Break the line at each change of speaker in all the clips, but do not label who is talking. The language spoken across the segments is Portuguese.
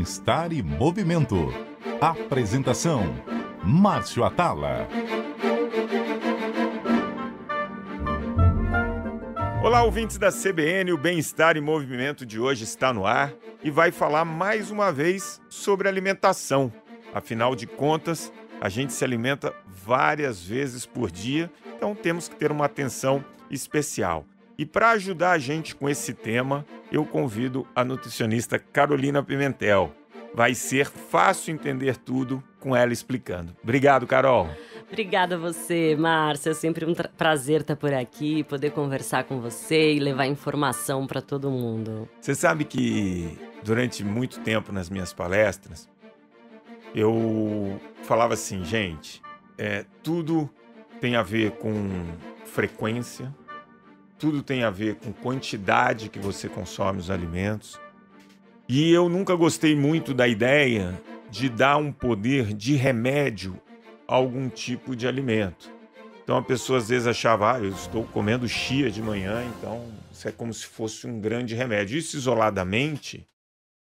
Bem-Estar e Movimento. Apresentação: Márcio Atala.
Olá, ouvintes da CBN, o Bem-Estar e Movimento de hoje está no ar e vai falar mais uma vez sobre alimentação. Afinal de contas, a gente se alimenta várias vezes por dia, então temos que ter uma atenção especial. E para ajudar a gente com esse tema, eu convido a nutricionista Carolina Pimentel. Vai ser fácil entender tudo com ela explicando. Obrigado, Carol.
Obrigada a você, Márcia. É sempre um prazer estar por aqui, poder conversar com você e levar informação para todo mundo.
Você sabe que durante muito tempo nas minhas palestras, eu falava assim, gente, tudo tem a ver com frequência, tudo tem a ver com quantidade que você consome os alimentos. E eu nunca gostei muito da ideia de dar um poder de remédio a algum tipo de alimento. Então a pessoa às vezes achava, eu estou comendo chia de manhã, então isso é como se fosse um grande remédio. Isso isoladamente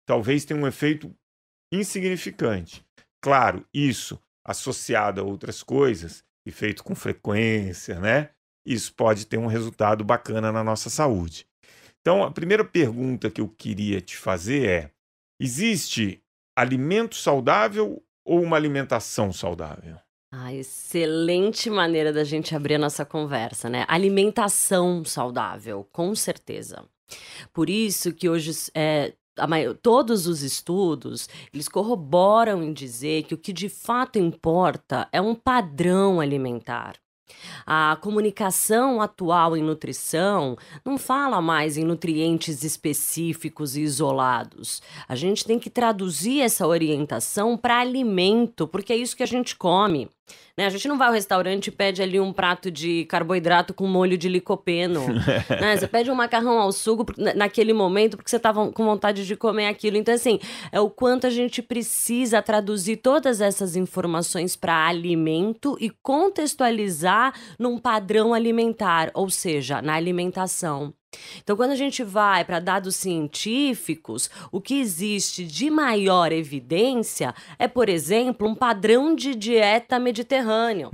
talvez tenha um efeito insignificante. Claro, isso associado a outras coisas e feito com frequência, né? Isso pode ter um resultado bacana na nossa saúde. Então, a primeira pergunta que eu queria te fazer é: existe alimento saudável ou uma alimentação saudável?
Excelente maneira da gente abrir a nossa conversa, né? Alimentação saudável, com certeza. Por isso que hoje todos os estudos, eles corroboram em dizer que o que de fato importa é um padrão alimentar. A comunicação atual em nutrição não fala mais em nutrientes específicos e isolados. A gente tem que traduzir essa orientação para alimento, porque é isso que a gente come. Né? A gente não vai ao restaurante e pede ali um prato de carboidrato com molho de licopeno. Né? Você pede um macarrão ao sugo naquele momento porque você estava com vontade de comer aquilo. Então, assim, é o quanto a gente precisa traduzir todas essas informações para alimento e contextualizar num padrão alimentar, ou seja, na alimentação. Então, quando a gente vai para dados científicos, o que existe de maior evidência é, por exemplo, um padrão de dieta mediterrâneo,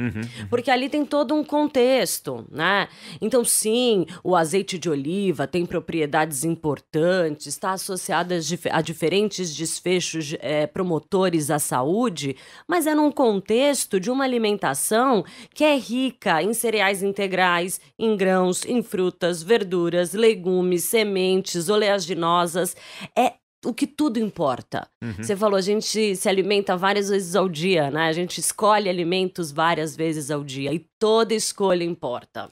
porque ali tem todo um contexto, né? Então, sim, o azeite de oliva tem propriedades importantes, está associado a diferentes desfechos promotores à saúde, mas é num contexto de uma alimentação que é rica em cereais integrais, em grãos, em frutas, verduras, legumes, sementes, oleaginosas, é o que tudo importa. Você falou, a gente se alimenta várias vezes ao dia, né? A gente escolhe alimentos várias vezes ao dia e toda escolha importa,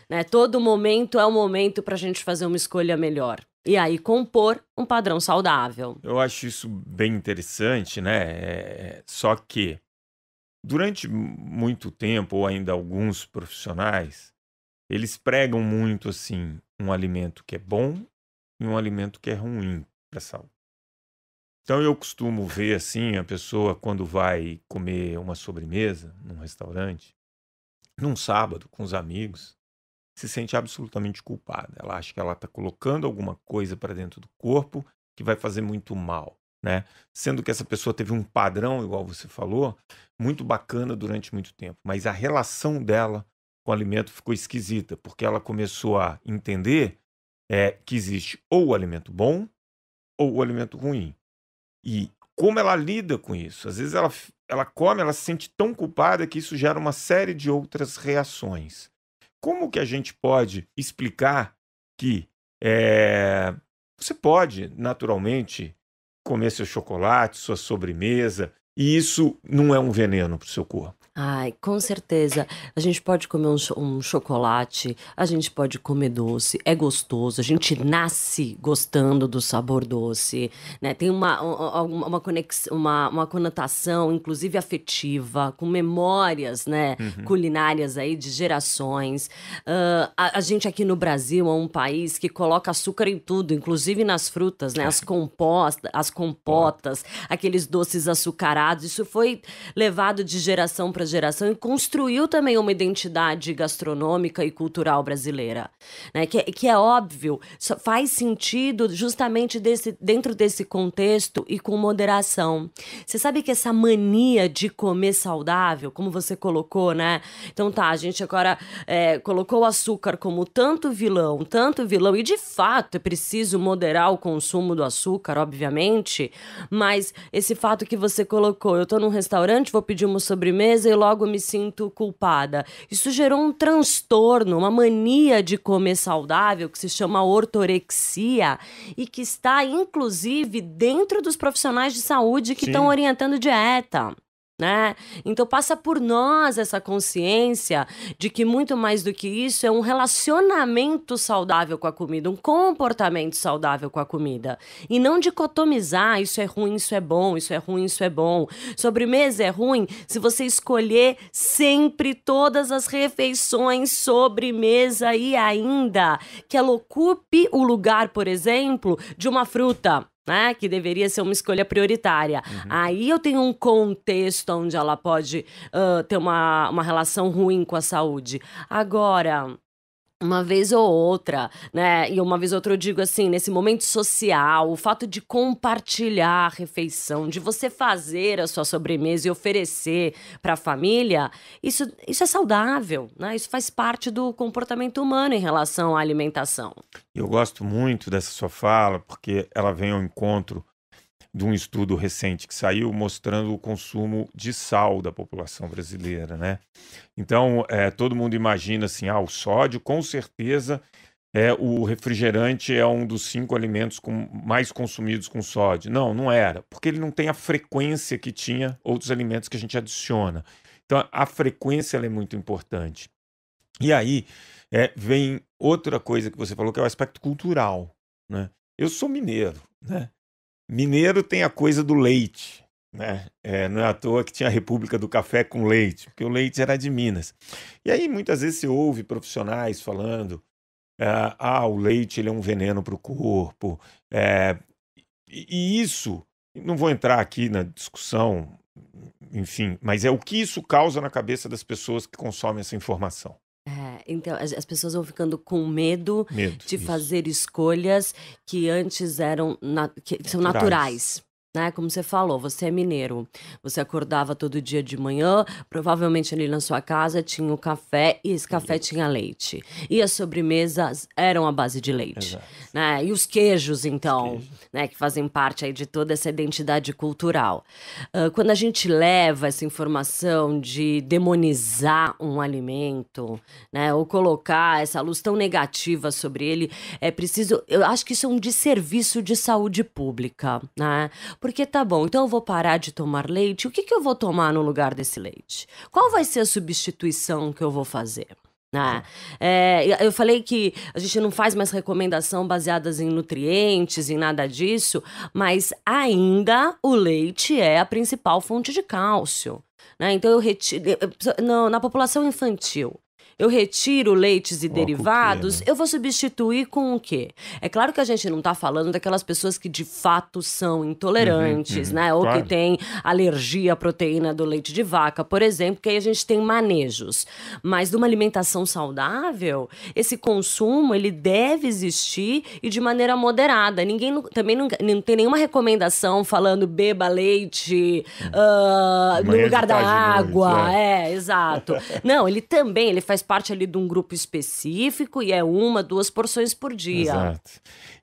né? Todo momento é um momento para a gente fazer uma escolha melhor. E aí compor um padrão saudável.
Eu acho isso bem interessante, né? Só que durante muito tempo, ou ainda alguns profissionais, eles pregam muito assim um alimento que é bom e um alimento que é ruim para a saúde. Então eu costumo ver assim a pessoa quando vai comer uma sobremesa num restaurante, num sábado com os amigos, se sente absolutamente culpada. Ela acha que ela está colocando alguma coisa para dentro do corpo que vai fazer muito mal, né? Sendo que essa pessoa teve um padrão, igual você falou, muito bacana durante muito tempo, mas a relação dela com o alimento ficou esquisita, porque ela começou a entender que existe ou o alimento bom ou o alimento ruim. E como ela lida com isso? Às vezes ela come, ela se sente tão culpada que isso gera uma série de outras reações. Como que a gente pode explicar que você pode, naturalmente, comer seu chocolate, sua sobremesa, e isso não é um veneno para o seu corpo?
Ai, com certeza. A gente pode comer um chocolate, a gente pode comer doce, é gostoso, a gente nasce gostando do sabor doce, né? Tem uma conexão, uma conotação, inclusive afetiva, com memórias, né, culinárias aí de gerações. A gente aqui no Brasil é um país que coloca açúcar em tudo, inclusive nas frutas, né? As compotas, aqueles doces açucarados, isso foi levado de geração para geração e construiu também uma identidade gastronômica e cultural brasileira, né? Que é óbvio, faz sentido justamente dentro desse contexto e com moderação. Você sabe que essa mania de comer saudável, como você colocou, né? Então tá, a gente agora colocou o açúcar como tanto vilão, e de fato é preciso moderar o consumo do açúcar, obviamente, mas esse fato que você colocou, eu tô num restaurante, vou pedir uma sobremesa e logo me sinto culpada. Isso gerou um transtorno, uma mania de comer saudável, que se chama ortorexia, e que está, inclusive, dentro dos profissionais de saúde que estão orientando dieta. Né? Então passa por nós essa consciência de que muito mais do que isso é um relacionamento saudável com a comida, um comportamento saudável com a comida. E não dicotomizar, isso é ruim, isso é bom, isso é ruim, isso é bom. Sobremesa é ruim se você escolher sempre todas as refeições sobremesa e ainda que ela ocupe o lugar, por exemplo, de uma fruta. Né, que deveria ser uma escolha prioritária. Aí eu tenho um contexto onde ela pode ter uma relação ruim com a saúde. Agora, uma vez ou outra, né? E uma vez ou outra eu digo assim, nesse momento social, o fato de compartilhar a refeição, de você fazer a sua sobremesa e oferecer para a família, isso é saudável, né? Isso faz parte do comportamento humano em relação à alimentação.
Eu gosto muito dessa sua fala, porque ela vem ao encontro de um estudo recente que saiu mostrando o consumo de sal da população brasileira, né? Então, todo mundo imagina assim, o sódio, com certeza, o refrigerante é um dos 5 alimentos mais consumidos com sódio. Não era, porque ele não tem a frequência que tinha outros alimentos que a gente adiciona. Então, a frequência ela é muito importante. E aí, vem outra coisa que você falou, que é o aspecto cultural, né? Eu sou mineiro, né? Mineiro tem a coisa do leite, né? Não é à toa que tinha a República do Café com Leite, porque o leite era de Minas. E aí muitas vezes se ouve profissionais falando o leite ele é um veneno para o corpo. E isso, não vou entrar aqui na discussão, enfim, mas é o que isso causa na cabeça das pessoas que consomem essa informação.
Então, as pessoas vão ficando com medo de
isso.
fazer escolhas que antes que são naturais. Né? Como você falou, você é mineiro, você acordava todo dia de manhã, provavelmente ali na sua casa tinha o café e esse café tinha leite. E as sobremesas eram à base de leite. Né? E os queijos, então, né, que fazem parte aí de toda essa identidade cultural. Quando a gente leva essa informação de demonizar um alimento, né, ou colocar essa luz tão negativa sobre ele, é preciso, eu acho que isso é um desserviço de saúde pública, né? Porque tá bom, então eu vou parar de tomar leite, o que eu vou tomar no lugar desse leite? Qual vai ser a substituição que eu vou fazer? Né? Eu falei que a gente não faz mais recomendação baseadas em nutrientes, em nada disso, mas ainda o leite é a principal fonte de cálcio. Né? Então eu retiro, na população infantil, eu retiro leites e derivados, eu vou substituir com o quê? É claro que a gente não está falando daquelas pessoas que de fato são intolerantes, né? Ou que têm alergia à proteína do leite de vaca, por exemplo, que aí a gente tem manejos. Mas de uma alimentação saudável, esse consumo, ele deve existir e de maneira moderada. Também não tem nenhuma recomendação falando beba leite no lugar da água. Exato. Não, ele faz parte ali de um grupo específico e é 1, 2 porções por dia.
Exato.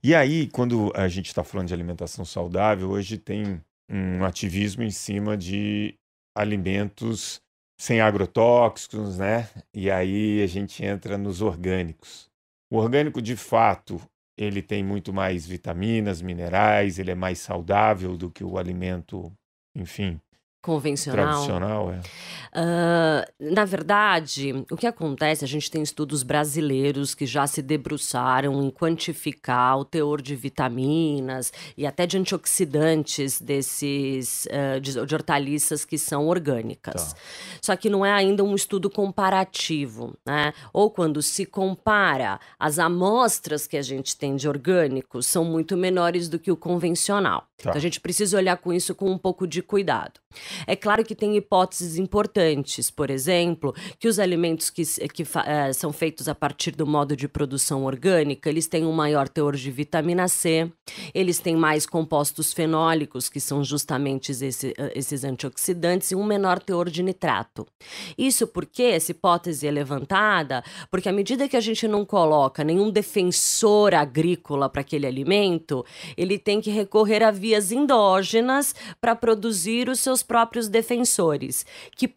E aí, quando a gente está falando de alimentação saudável, hoje tem um ativismo em cima de alimentos sem agrotóxicos, né? E aí a gente entra nos orgânicos. O orgânico, de fato, ele tem muito mais vitaminas, minerais, ele é mais saudável do que o alimento, enfim, tradicional.
Na verdade, o que acontece, a gente tem estudos brasileiros que já se debruçaram em quantificar o teor de vitaminas e até de antioxidantes desses de hortaliças que são orgânicas. Só que não é ainda um estudo comparativo, né? Ou quando se compara, as amostras que a gente tem de orgânicos são muito menores do que o convencional. Então a gente precisa olhar com isso com um pouco de cuidado. É claro que tem hipóteses importantes, por exemplo, que os alimentos que são feitos a partir do modo de produção orgânica, eles têm um maior teor de vitamina C, eles têm mais compostos fenólicos, que são justamente esses antioxidantes, e um menor teor de nitrato. Isso porque essa hipótese é levantada, porque à medida que a gente não coloca nenhum defensor agrícola para aquele alimento, ele tem que recorrer a vias endógenas para produzir os seus próprios defensores, que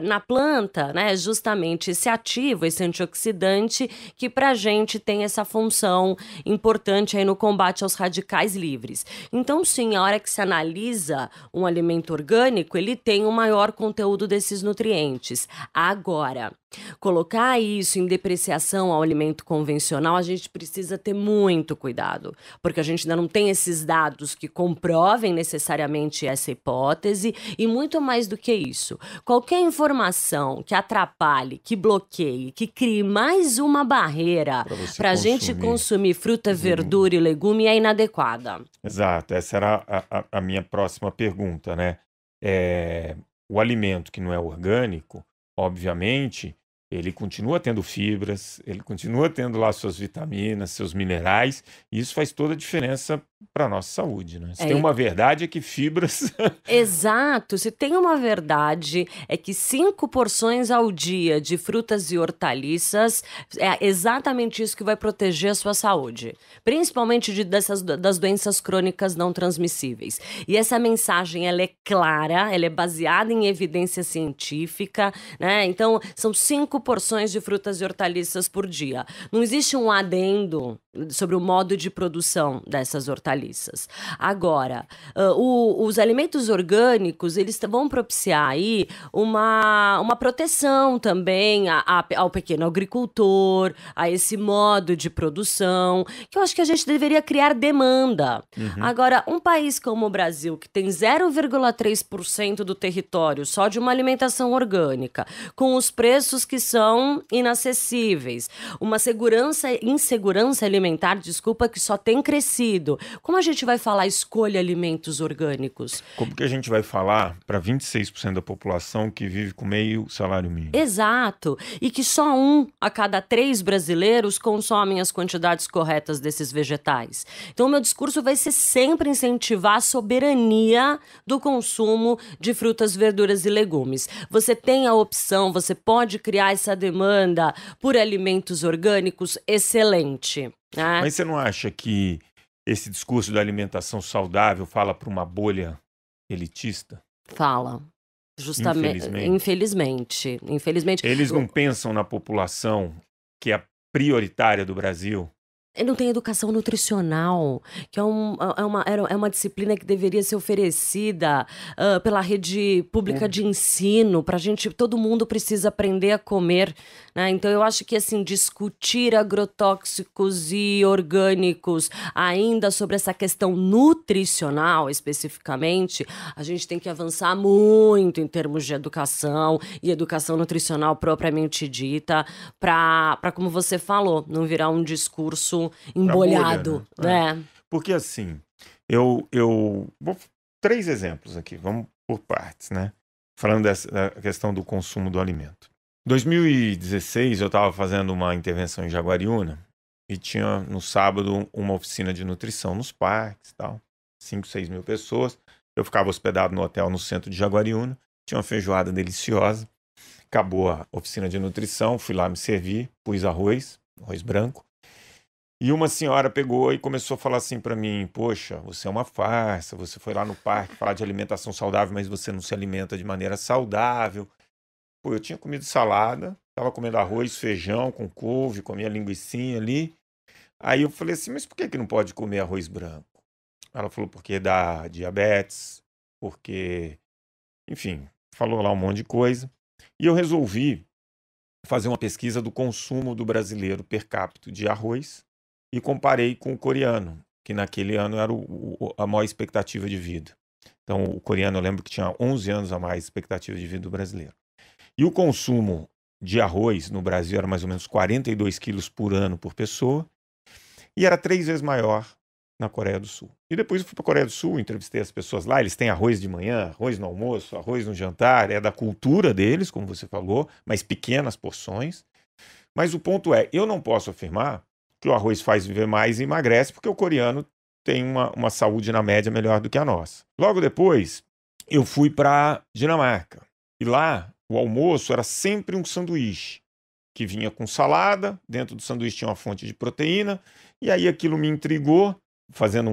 na planta, né, justamente esse ativo, esse antioxidante, que para a gente tem essa função importante aí no combate aos radicais livres. Então, sim, a hora que se analisa um alimento orgânico, ele tem um maior conteúdo desses nutrientes. Agora, colocar isso em depreciação ao alimento convencional, a gente precisa ter muito cuidado, porque a gente ainda não tem esses dados que comprovem necessariamente essa hipótese, e muito mais do que isso, qualquer informação que atrapalhe, que bloqueie, que crie mais uma barreira para a gente consumir fruta, verdura e legume é inadequada.
Exato, essa era a minha próxima pergunta, né? O alimento que não é orgânico, obviamente, ele continua tendo fibras, ele continua tendo lá suas vitaminas, seus minerais, e isso faz toda a diferença para a nossa saúde, né? Se tem uma verdade é que fibras...
Exato, se tem uma verdade é que 5 porções ao dia de frutas e hortaliças é exatamente isso que vai proteger a sua saúde, principalmente das doenças crônicas não transmissíveis. E essa mensagem, ela é clara, ela é baseada em evidência científica, né? Então, são 5 porções de frutas e hortaliças por dia. Não existe um adendo sobre o modo de produção dessas hortaliças. Agora, os alimentos orgânicos, eles vão propiciar aí uma proteção também ao pequeno agricultor, a esse modo de produção, que eu acho que a gente deveria criar demanda. Agora, um país como o Brasil, que tem 0,3% do território só de uma alimentação orgânica, com os preços que são inacessíveis, uma insegurança alimentar, que só tem crescido. Como a gente vai falar escolha alimentos orgânicos?
Como que a gente vai falar para 26% da população que vive com meio salário mínimo?
Exato. E que só 1 a cada 3 brasileiros consomem as quantidades corretas desses vegetais. Então, o meu discurso vai ser sempre incentivar a soberania do consumo de frutas, verduras e legumes. Você tem a opção, você pode criar essa demanda por alimentos orgânicos, excelente.
Mas você não acha que esse discurso da alimentação saudável fala para uma bolha elitista?
Fala. Justamente. Infelizmente.
Eles não pensam na população que é a prioritária do Brasil?
Não tem educação nutricional, que é uma disciplina que deveria ser oferecida pela rede pública de ensino, para todo mundo precisa aprender a comer, né? Então eu acho que assim, discutir agrotóxicos e orgânicos ainda sobre essa questão nutricional especificamente, a gente tem que avançar muito em termos de educação e educação nutricional propriamente dita, para, como você falou, não virar um discurso embolhado,
bolha, né? Porque assim, eu vou 3 exemplos aqui, vamos por partes, né? Falando da questão do consumo do alimento. Em 2016, eu estava fazendo uma intervenção em Jaguariúna e tinha no sábado uma oficina de nutrição nos parques e tal, 5, 6 mil pessoas. Eu ficava hospedado no hotel no centro de Jaguariúna, tinha uma feijoada deliciosa. Acabou a oficina de nutrição, fui lá me servir, pus arroz branco. E uma senhora pegou e começou a falar assim para mim: poxa, você é uma farsa, você foi lá no parque falar de alimentação saudável, mas você não se alimenta de maneira saudável. Pô, eu tinha comido salada, estava comendo arroz, feijão com couve, comia linguicinha ali. Aí eu falei assim, mas por que não pode comer arroz branco? Ela falou porque dá diabetes, porque... Enfim, falou lá um monte de coisa. E eu resolvi fazer uma pesquisa do consumo do brasileiro per capita de arroz e comparei com o coreano, que naquele ano era a maior expectativa de vida. Então, o coreano eu lembro que tinha 11 anos a mais expectativa de vida do brasileiro. E o consumo de arroz no Brasil era mais ou menos 42 quilos por ano por pessoa, e era 3 vezes maior na Coreia do Sul. E depois eu fui para a Coreia do Sul, entrevistei as pessoas lá, eles têm arroz de manhã, arroz no almoço, arroz no jantar, é da cultura deles, como você falou, mas pequenas porções. Mas o ponto é, eu não posso afirmar que o arroz faz viver mais e emagrece, porque o coreano tem uma saúde na média melhor do que a nossa. Logo depois, eu fui para Dinamarca. E lá, o almoço era sempre um sanduíche, que vinha com salada, dentro do sanduíche tinha uma fonte de proteína, e aí aquilo me intrigou, fazendo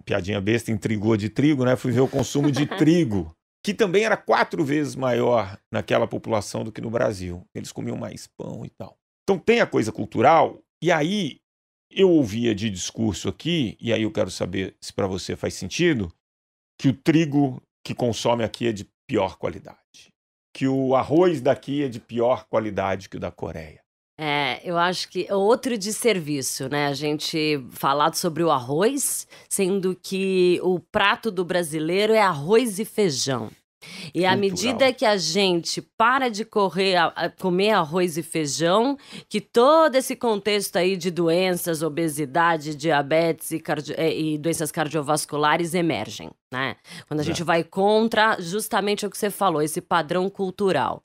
piadinha besta, intrigou de trigo, né? Fui ver o consumo de trigo, que também era 4 vezes maior naquela população do que no Brasil. Eles comiam mais pão e tal. Então tem a coisa cultural, e aí eu ouvia de discurso aqui, e aí eu quero saber se para você faz sentido, que o trigo que consome aqui é de pior qualidade, que o arroz daqui é de pior qualidade que o da Coreia.
Eu acho que é outro desserviço, né? A gente falar sobre o arroz, sendo que o prato do brasileiro é arroz e feijão. E à medida que a gente para de comer arroz e feijão, que todo esse contexto aí de doenças, obesidade, diabetes e doenças cardiovasculares emergem, né? Quando a gente vai contra justamente o que você falou, esse padrão cultural.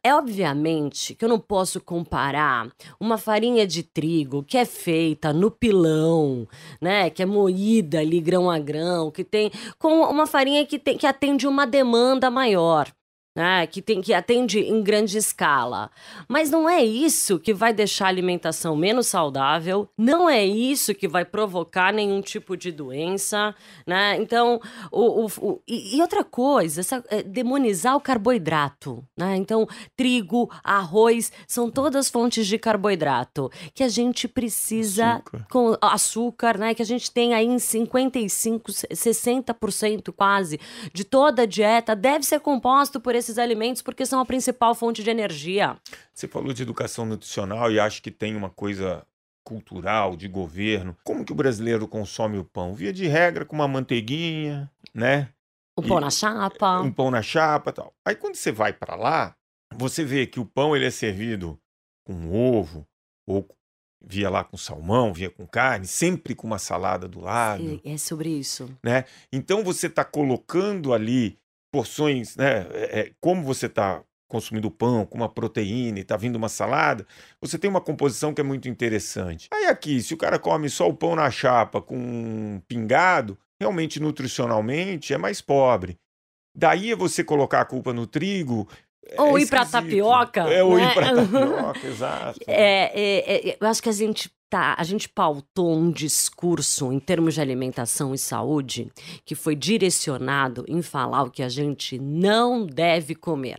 Obviamente que eu não posso comparar uma farinha de trigo que é feita no pilão, né? Que é moída ali grão a grão, com uma farinha que atende uma demanda maior, né? Que atende em grande escala. Mas não é isso que vai deixar a alimentação menos saudável, não é isso que vai provocar nenhum tipo de doença, né? Então, e outra coisa, demonizar o carboidrato, né? Então, trigo, arroz, são todas fontes de carboidrato que a gente precisa, com açúcar, né? Que a gente tem aí em 55, 60% quase de toda a dieta, deve ser composto por esses alimentos, porque são a principal fonte de energia.
Você falou de educação nutricional e acho que tem uma coisa cultural, de governo. Como que o brasileiro consome o pão? Via de regra, com uma manteiguinha, né?
Pão na chapa.
Um pão na chapa e tal. Aí quando você vai para lá, você vê que o pão ele é servido com ovo, ou via lá com salmão, via com carne, sempre com uma salada do lado.
É sobre isso.
Né? Então você está colocando ali porções, né? Como você está consumindo pão com uma proteína e está vindo uma salada, você tem uma composição que é muito interessante. Aí aqui, se o cara come só o pão na chapa com um pingado, realmente nutricionalmente é mais pobre. Daí é você colocar a culpa no trigo.
Ou ir para tapioca.
Ou ir para tapioca, exato.
Eu acho que a gente pautou um discurso em termos de alimentação e saúde que foi direcionado em falar o que a gente não deve comer.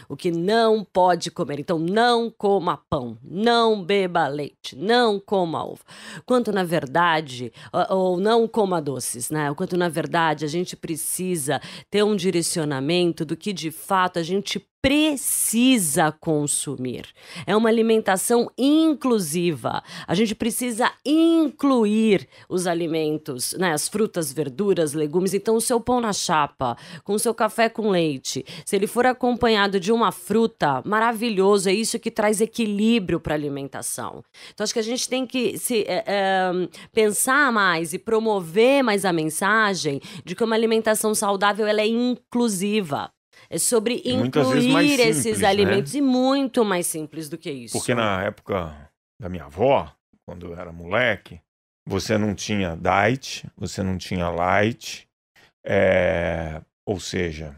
O que não pode comer. Então, não coma pão, não beba leite, não coma ovo. Quanto, na verdade, ou não coma doces, né? Quanto, na verdade, a gente precisa ter um direcionamento do que, de fato, a gente precisa consumir. É uma alimentação inclusiva. A gente precisa incluir os alimentos, né? As frutas, verduras, legumes. Então, o seu pão na chapa, com o seu café com leite, se ele for acompanhado de uma fruta, maravilhoso. É isso que traz equilíbrio para a alimentação. Então, acho que a gente tem que pensar mais e promover mais a mensagem de que uma alimentação saudável ela é inclusiva. É sobre incluir esses alimentos, né? E muito mais simples do que isso.
Porque na época da minha avó, quando eu era moleque, você não tinha diet, você não tinha light, ou seja,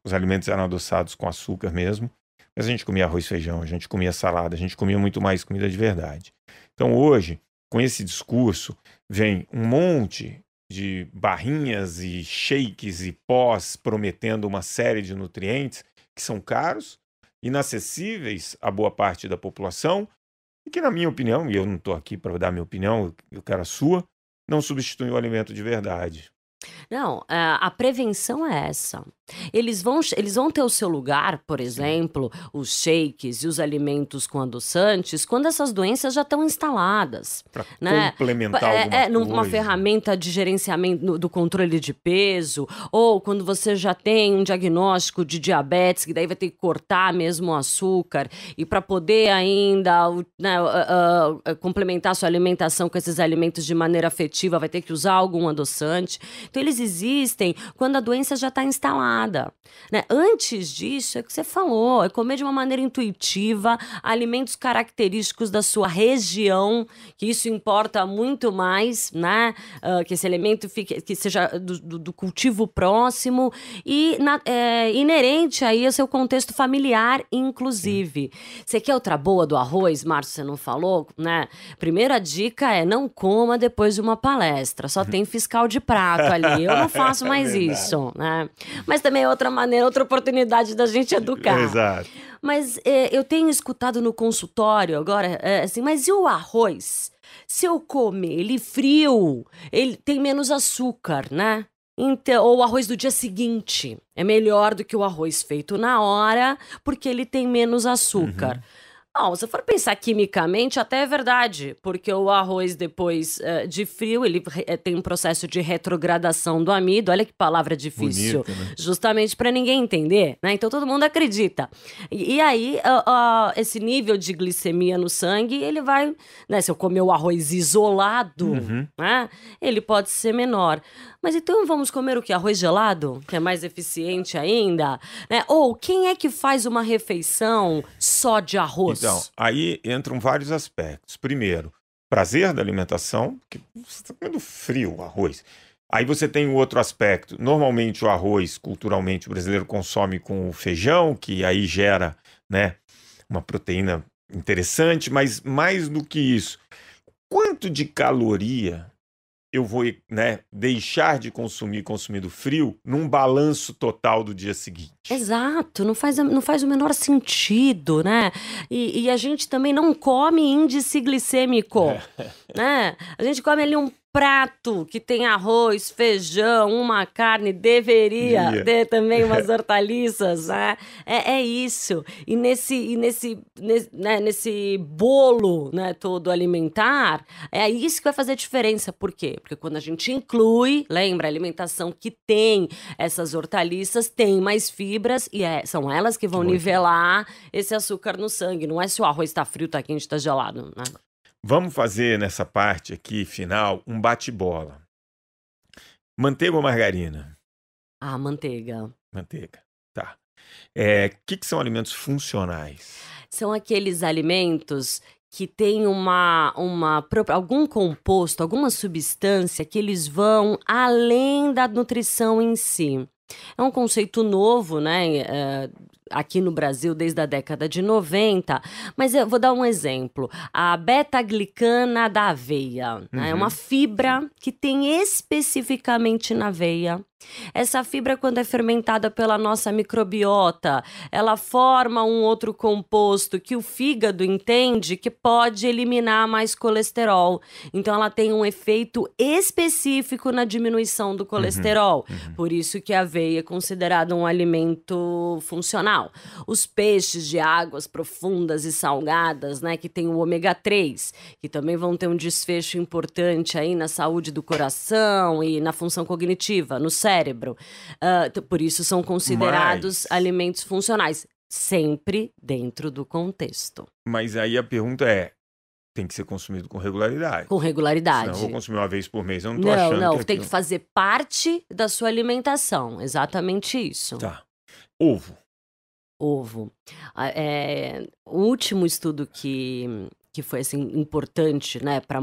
os alimentos eram adoçados com açúcar mesmo, mas a gente comia arroz e feijão, a gente comia salada, a gente comia muito mais comida de verdade. Então hoje, com esse discurso, vem um monte de barrinhas e shakes e pós prometendo uma série de nutrientes que são caros, inacessíveis a boa parte da população e que, na minha opinião, e eu não estou aqui para dar minha opinião, eu quero a sua, não substitui o alimento de verdade.
Não, a prevenção é essa. Eles vão ter o seu lugar, por exemplo, os shakes e os alimentos com adoçantes, quando essas doenças já estão instaladas.
Para
né?
complementar alguma
Numa
coisa.
ferramenta de gerenciamento do controle de peso, ou quando você já tem um diagnóstico de diabetes, que daí vai ter que cortar mesmo o açúcar, e para poder ainda complementar sua alimentação com esses alimentos de maneira afetiva, vai ter que usar algum adoçante. Então, eles existem quando a doença já está instalada. Né? Antes disso, é o que você falou, é comer de uma maneira intuitiva, alimentos característicos da sua região, que isso importa muito mais, né? Que esse alimento que seja do cultivo próximo e inerente aí ao seu contexto familiar, inclusive. Você quer outra boa do arroz, Márcio, você não falou, né? Primeira dica é não coma depois de uma palestra, só tem fiscal de prato ali, eu não faço mais isso, né? Mas também é outra maneira, outra oportunidade da gente educar.
Exato.
Mas eu tenho escutado no consultório agora, assim, mas e o arroz? Se eu comer ele frio, ele tem menos açúcar, né? Então, ou o arroz do dia seguinte é melhor do que o arroz feito na hora, porque ele tem menos açúcar. Bom, se for pensar quimicamente, até é verdade, porque o arroz depois de frio, ele tem um processo de retrogradação do amido, olha que palavra difícil,
Bonito, né?
justamente para ninguém entender, né? Então todo mundo acredita. E aí, esse nível de glicemia no sangue, ele vai, né? Se eu comer o arroz isolado, né? Ele pode ser menor. Mas então vamos comer o quê? Arroz gelado? Que é mais eficiente ainda? Né? Ou quem é que faz uma refeição só de arroz?
Então, aí entram vários aspectos. Primeiro, prazer da alimentação, porque você está comendo frio o arroz. Aí você tem o outro aspecto. Normalmente o arroz, culturalmente, o brasileiro consome com o feijão, que aí gera, né, uma proteína interessante, mas mais do que isso, quanto de caloria eu vou, né, deixar de consumindo frio num balanço total do dia seguinte?
Exato, não faz o menor sentido, né? E a gente também não come índice glicêmico, né? A gente come ali um prato que tem arroz, feijão, uma carne, deveria ter também umas hortaliças, né? É isso. E nesse bolo, né, todo alimentar, é isso que vai fazer diferença. Por quê? Porque quando a gente inclui, lembra, a alimentação que tem essas hortaliças, tem mais fibras e são elas que vão nivelar esse açúcar no sangue. Não é se o arroz tá frio, tá quente, tá gelado, né?
Vamos fazer nessa parte aqui, final, um bate-bola. Manteiga ou margarina?
Ah, manteiga.
Manteiga, tá. Que são alimentos funcionais?
São aqueles alimentos que têm algum composto, alguma substância que eles vão além da nutrição em si. É um conceito novo, né? Aqui no Brasil desde a década de 90, mas eu vou dar um exemplo. A beta-glicana da aveia, né? É uma fibra que tem especificamente na aveia. Essa fibra, quando é fermentada pela nossa microbiota, ela forma um outro composto que o fígado entende que pode eliminar mais colesterol. Então, ela tem um efeito específico na diminuição do colesterol. Por isso que a aveia é considerada um alimento funcional. Os peixes de águas profundas e salgadas, né, que tem o ômega 3, que também vão ter um desfecho importante aí na saúde do coração e na função cognitiva, no cérebro. Por isso são considerados alimentos funcionais, sempre dentro do contexto.
Mas aí a pergunta tem que ser consumido com regularidade.
Com regularidade.
Senão eu vou consumir uma vez por mês, eu não tô achando
Não,
que
tem que fazer parte da sua alimentação, exatamente isso.
Tá. Ovo.
O último estudo que foi assim importante, né, para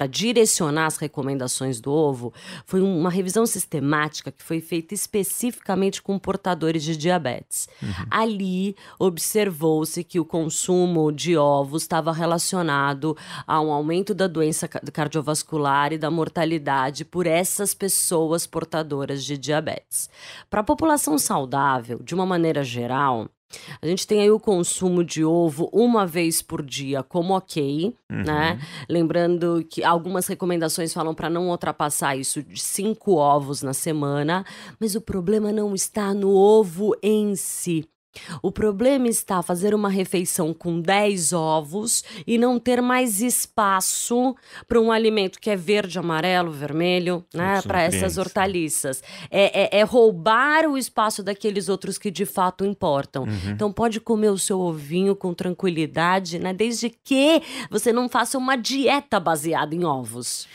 direcionar as recomendações do ovo, foi uma revisão sistemática que foi feita especificamente com portadores de diabetes. Ali observou-se que o consumo de ovos estava relacionado a um aumento da doença cardiovascular e da mortalidade por essas pessoas portadoras de diabetes. Para a população saudável, de uma maneira geral, A gente tem aí o consumo de ovo uma vez por dia como ok, né? Lembrando que algumas recomendações falam para não ultrapassar isso de 5 ovos na semana, mas o problema não está no ovo em si. O problema está fazer uma refeição com 10 ovos e não ter mais espaço para um alimento que é verde, amarelo, vermelho, né? Para essas hortaliças. É roubar o espaço daqueles outros que de fato importam. Então pode comer o seu ovinho com tranquilidade, né? Desde que você não faça uma dieta baseada em ovos.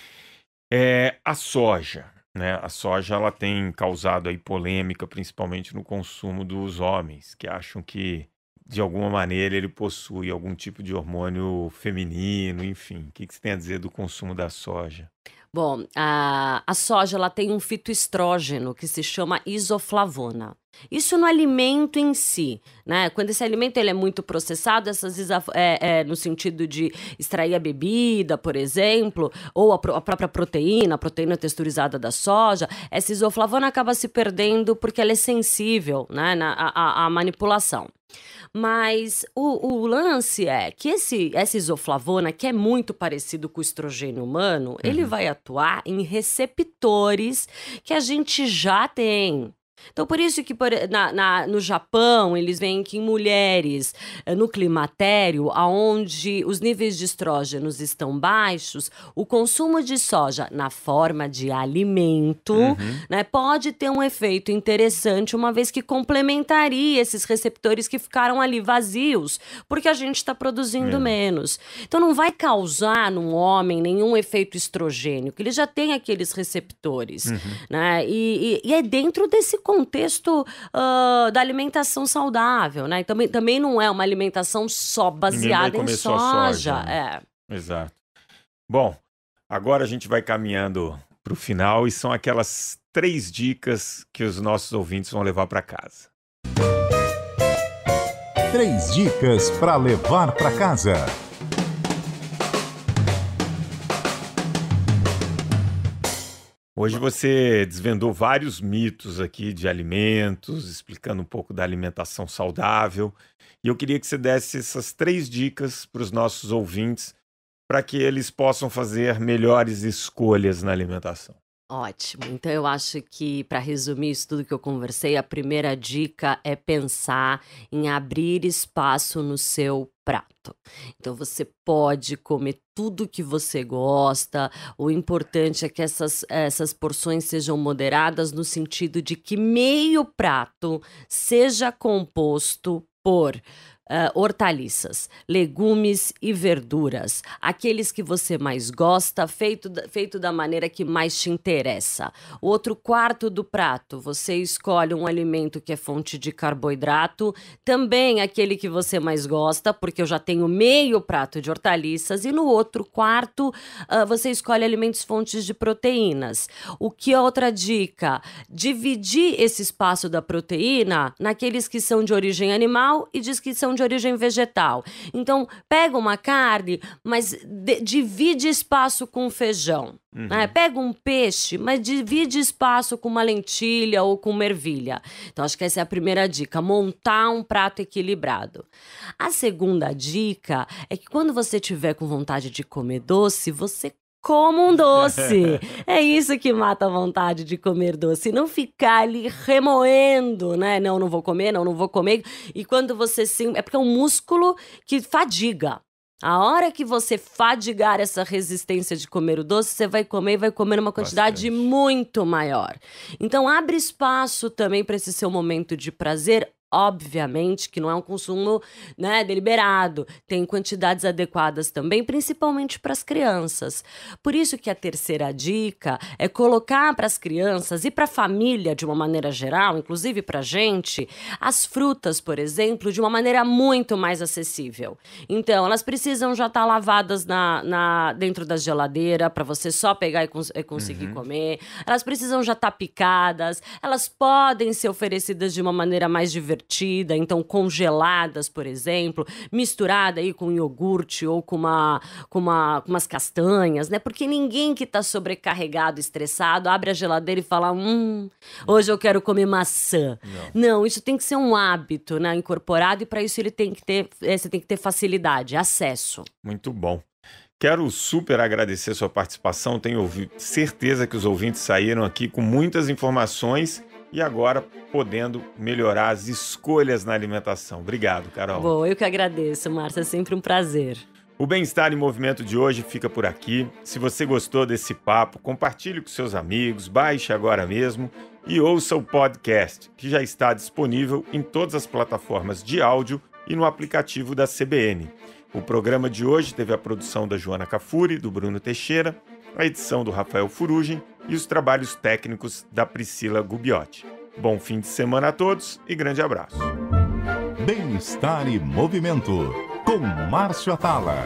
A soja. Né? A soja ela tem causado aí polêmica, principalmente no consumo dos homens, que acham que, de alguma maneira, ele possui algum tipo de hormônio feminino, enfim. O que você tem a dizer do consumo da soja?
Bom, a soja ela tem um fitoestrógeno que se chama isoflavona. Isso no alimento em si, né? Quando esse alimento ele é muito processado, no sentido de extrair a bebida, por exemplo, ou a própria proteína, a proteína texturizada da soja, essa isoflavona acaba se perdendo porque ela é sensível, né, à manipulação. Mas o lance é que essa isoflavona, que é muito parecido com o estrogênio humano, ele vai atuar em receptores que a gente já tem. Então, por isso que no Japão, eles veem que em mulheres no climatério, onde os níveis de estrógenos estão baixos, o consumo de soja na forma de alimento, né, pode ter um efeito interessante, uma vez que complementaria esses receptores que ficaram ali vazios, porque a gente está produzindo menos. Então, não vai causar num homem nenhum efeito estrogênico, ele já tem aqueles receptores, né, e é dentro desse contexto da alimentação saudável, né? Também não é uma alimentação só baseada em soja.
Né? Exato. Bom, agora a gente vai caminhando para o final e são aquelas 3 dicas que os nossos ouvintes vão levar para casa.
3 dicas para levar para casa.
Hoje você desvendou vários mitos aqui de alimentos, explicando um pouco da alimentação saudável. E eu queria que você desse essas 3 dicas para os nossos ouvintes, para que eles possam fazer melhores escolhas na alimentação.
Ótimo. Então, eu acho que, para resumir isso tudo que eu conversei, a primeira dica é pensar em abrir espaço no seu prato. Então, você pode comer tudo que você gosta. O importante é que essas porções sejam moderadas, no sentido de que meio prato seja composto por hortaliças, legumes e verduras, aqueles que você mais gosta, feito da maneira que mais te interessa. O outro quarto do prato, você escolhe um alimento que é fonte de carboidrato, também aquele que você mais gosta, porque eu já tenho meio prato de hortaliças, e no outro quarto você escolhe alimentos fontes de proteínas. O que é outra dica? Dividir esse espaço da proteína naqueles que são de origem animal e diz que são de origem vegetal. Então, pega uma carne, mas divide espaço com feijão. Né? Pega um peixe, mas divide espaço com uma lentilha ou com uma ervilha. Então, acho que essa é a primeira dica, montar um prato equilibrado. A segunda dica é que quando você tiver com vontade de comer doce, você coma um doce. É isso que mata a vontade de comer doce. Não ficar ali remoendo, né? Não vou comer, não vou comer. E quando você é porque é um músculo que fadiga. A hora que você fadigar essa resistência de comer o doce, você vai comer e vai comer uma quantidade muito maior. Então, abre espaço também para esse seu momento de prazer. Obviamente que não é um consumo, né, deliberado, tem quantidades adequadas também, principalmente para as crianças. Por isso que a terceira dica é colocar para as crianças e para a família de uma maneira geral, inclusive para a gente, as frutas, por exemplo, de uma maneira muito mais acessível. Então, elas precisam já estar lavadas dentro da geladeira para você só pegar e conseguir comer. Elas precisam já estar picadas, elas podem ser oferecidas de uma maneira mais divertida, convertida, então congeladas, por exemplo, misturada aí com iogurte ou com umas castanhas, né? Porque ninguém que tá sobrecarregado, estressado, abre a geladeira e fala, hoje eu quero comer maçã. Não, isso tem que ser um hábito, né, incorporado, e para isso você tem que ter facilidade, acesso.
Muito bom. Quero super agradecer sua participação. Tenho certeza que os ouvintes saíram aqui com muitas informações e agora podendo melhorar as escolhas na alimentação. Obrigado, Carol.
Bom, eu que agradeço, Márcia. É sempre um prazer.
O Bem-Estar em Movimento de hoje fica por aqui. Se você gostou desse papo, compartilhe com seus amigos, baixe agora mesmo e ouça o podcast, que já está disponível em todas as plataformas de áudio e no aplicativo da CBN. O programa de hoje teve a produção da Joana Cafuri, do Bruno Teixeira, a edição do Rafael Furugem e os trabalhos técnicos da Priscila Gubiotti. Bom fim de semana a todos e grande abraço.
Bem-Estar e Movimento, com Márcio Atala.